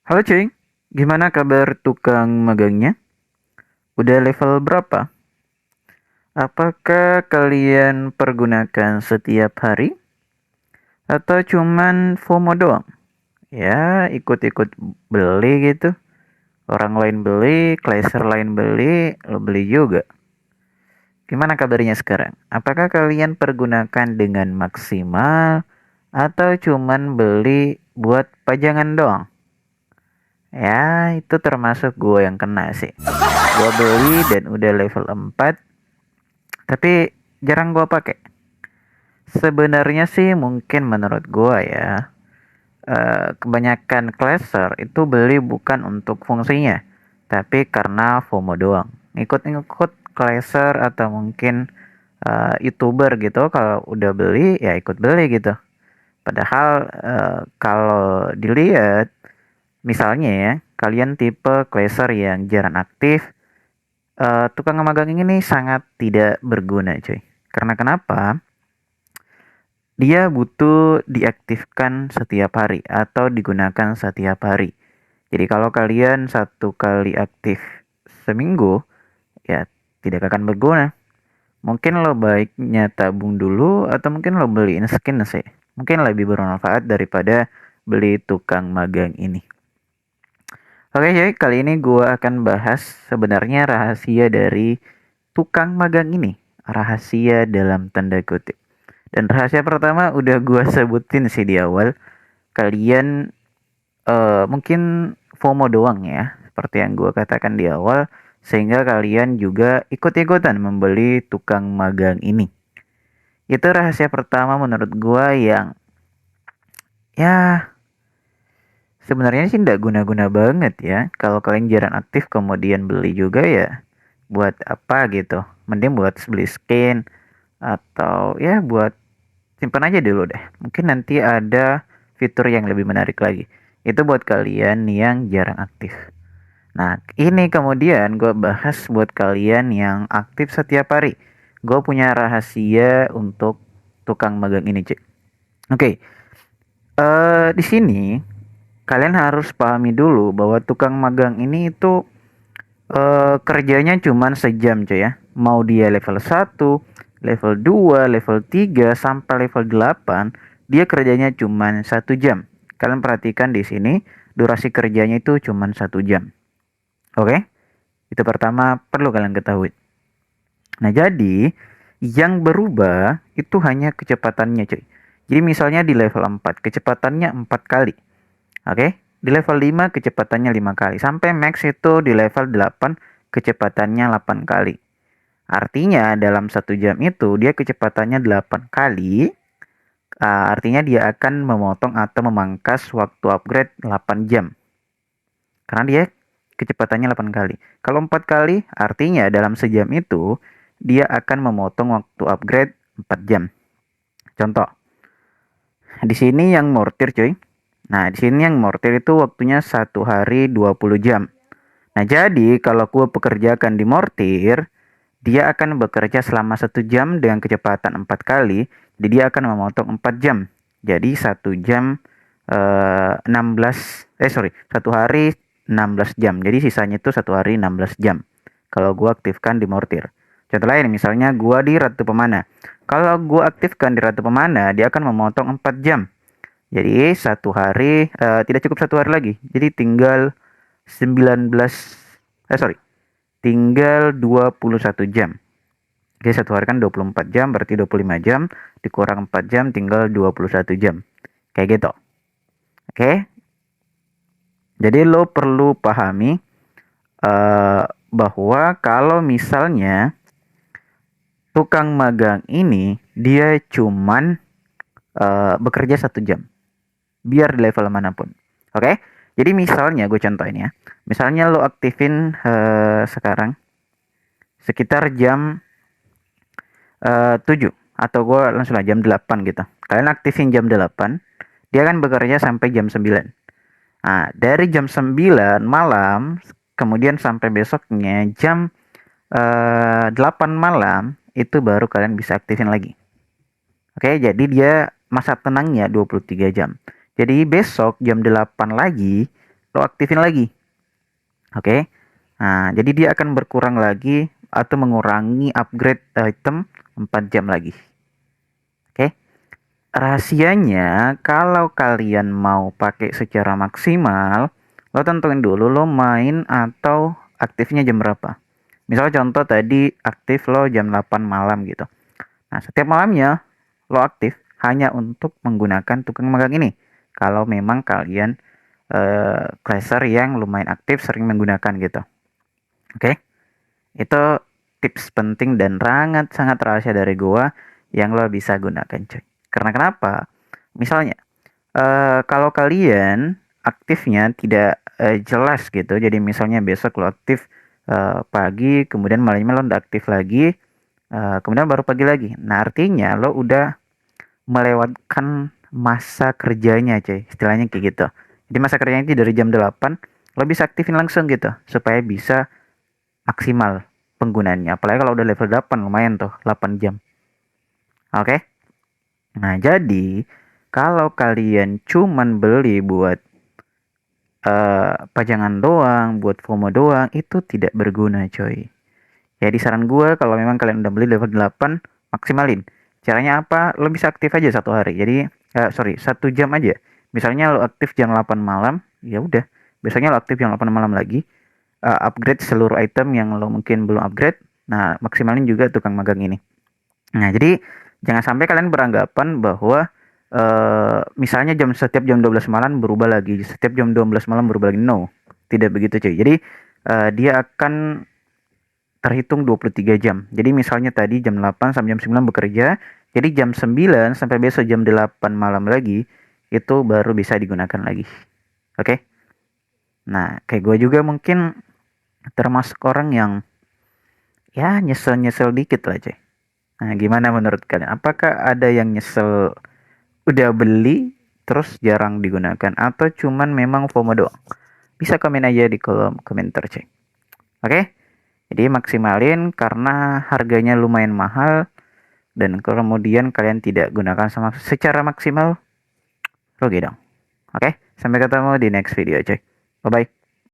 Halo cuy, gimana kabar tukang magangnya? Udah level berapa? Apakah kalian pergunakan setiap hari? Atau cuman FOMO doang? Ya, ikut-ikut beli gitu. Orang lain beli, Glacier lain beli, lo beli juga. Gimana kabarnya sekarang? Apakah kalian pergunakan dengan maksimal? Atau cuman beli buat pajangan doang? Ya, itu termasuk gue yang kena sih. Gue beli dan udah level 4, tapi jarang gue pakai. Sebenarnya sih mungkin menurut gue ya, kebanyakan classer itu beli bukan untuk fungsinya, tapi karena FOMO doang. Ngikut-ngikut classer atau mungkin YouTuber gitu, kalau udah beli ya ikut beli gitu. Padahal kalau dilihat, misalnya ya, kalian tipe classer yang jarang aktif, tukang magang ini sangat tidak berguna cuy. Karena kenapa? Dia butuh diaktifkan setiap hari atau digunakan setiap hari. Jadi kalau kalian satu kali aktif seminggu, ya tidak akan berguna. Mungkin lo baiknya tabung dulu atau mungkin lo beliin skin sih. Mungkin lebih bermanfaat daripada beli tukang magang ini. Oke jadi kali ini gue akan bahas sebenarnya rahasia dari tukang magang ini. Rahasia dalam tanda kutip. Dan rahasia pertama udah gue sebutin sih di awal. Kalian mungkin FOMO doang ya, seperti yang gue katakan di awal, sehingga kalian juga ikut-ikutan membeli tukang magang ini. Itu rahasia pertama menurut gue yang ya sebenarnya sih nggak guna-guna banget ya. Kalau kalian jarang aktif kemudian beli juga ya buat apa gitu. Mending buat beli skin atau ya buat simpan aja dulu deh. Mungkin nanti ada fitur yang lebih menarik lagi. Itu buat kalian yang jarang aktif. Nah, ini kemudian gue bahas buat kalian yang aktif setiap hari. Gue punya rahasia untuk tukang magang ini, cek. Oke, di sini kalian harus pahami dulu bahwa tukang magang ini itu kerjanya cuma sejam, cuy ya. Mau dia level 1, level 2, level 3 sampai level 8, dia kerjanya cuma 1 jam. Kalian perhatikan di sini, durasi kerjanya itu cuma 1 jam. Oke? Itu pertama perlu kalian ketahui. Nah, jadi yang berubah itu hanya kecepatannya, cuy. Jadi misalnya di level 4, kecepatannya 4 kali. Oke? Di level 5 kecepatannya 5 kali. Sampai max itu di level 8 kecepatannya 8 kali. Artinya dalam 1 jam itu dia kecepatannya 8 kali. Artinya dia akan memotong atau memangkas waktu upgrade 8 jam. Karena dia kecepatannya 8 kali. Kalau 4 kali, artinya dalam sejam itu dia akan memotong waktu upgrade 4 jam. Contoh, di sini yang mortir cuy. Nah, di sini yang mortir itu waktunya 1 hari 20 jam. Nah, jadi kalau gue pekerjakan di mortir, dia akan bekerja selama 1 jam dengan kecepatan 4 kali. Jadi dia akan memotong 4 jam. Jadi 1 jam 16 sorry 1 hari 16 jam. Jadi sisanya itu 1 hari 16 jam. Kalau gue aktifkan di mortir. Contoh lain misalnya gue di Ratu Pemana. Kalau gue aktifkan di Ratu Pemana, dia akan memotong 4 jam. Jadi 1 hari tidak cukup 1 hari lagi. Jadi tinggal 19 sorry tinggal 21 jam. Jadi 1 hari kan 24 jam, berarti 25 jam, dikurang 4 jam, tinggal 21 jam. Kayak gitu. Oke? Jadi lo perlu pahami bahwa kalau misalnya tukang magang ini dia cuman bekerja 1 jam, biar di level manapun. Oke? Jadi misalnya gue contohin ya. Misalnya lo aktifin sekarang sekitar jam 7 atau gue langsung aja jam 8 gitu. Kalian aktifin jam 8, dia akan bekerja sampai jam 9. Nah, dari jam 9 malam kemudian sampai besoknya jam 8 malam itu baru kalian bisa aktifin lagi. Oke, jadi dia masa tenangnya 23 jam. Jadi besok jam 8 lagi lo aktifin lagi. Oke. Nah, jadi dia akan berkurang lagi atau mengurangi upgrade item 4 jam lagi. Oke. Rahasianya kalau kalian mau pakai secara maksimal, lo tentuin dulu lo main atau aktifnya jam berapa. Misalnya contoh tadi aktif lo jam 8 malam gitu. Nah, setiap malamnya lo aktif hanya untuk menggunakan tukang magang ini. Kalau memang kalian classer yang lumayan aktif sering menggunakan gitu. Oke. Itu tips penting dan sangat rahasia dari gua yang lo bisa gunakan, cuy. Karena kenapa? Misalnya, kalau kalian aktifnya tidak jelas gitu, jadi misalnya besok lo aktif pagi, kemudian malamnya lo udah aktif lagi, kemudian baru pagi lagi. Nah, artinya lo udah melewatkan masa kerjanya, cuy. Istilahnya kayak gitu. Jadi masa kerjanya itu dari jam 8, lo bisa aktifin langsung gitu, supaya bisa maksimal penggunaannya. Apalagi kalau udah level 8 lumayan tuh 8 jam. Oke. Nah, jadi kalau kalian cuman beli buat pajangan doang, buat FOMO doang, itu tidak berguna, coy. Jadi saran gue kalau memang kalian udah beli level 8, maksimalin. Caranya apa? Lo bisa aktif aja satu hari. Jadi sorry, 1 jam aja. Misalnya lo aktif jam 8 malam, ya udah. Biasanya lo aktif jam 8 malam lagi. Upgrade seluruh item yang lo mungkin belum upgrade. Nah, maksimalin juga tukang magang ini. Nah, jadi jangan sampai kalian beranggapan bahwa misalnya setiap jam 12 malam berubah lagi, setiap jam 12 malam berubah lagi. No, tidak begitu cuy. Jadi dia akan terhitung 23 jam. Jadi misalnya tadi jam 8 sampai jam 9 bekerja, jadi jam 9 sampai besok jam 8 malam lagi, itu baru bisa digunakan lagi. Oke? Nah, kayak gue juga mungkin termasuk orang yang ya nyesel-nyesel dikit lah cuy. Nah, gimana menurut kalian? Apakah ada yang nyesel udah beli terus jarang digunakan atau cuman memang FOMO doang? Bisa komen aja di kolom komentar cuy. Oke? Jadi maksimalin karena harganya lumayan mahal dan kemudian kalian tidak gunakan sama secara maksimal, rugi dong. Oke? Sampai ketemu di next video cuy. Bye bye.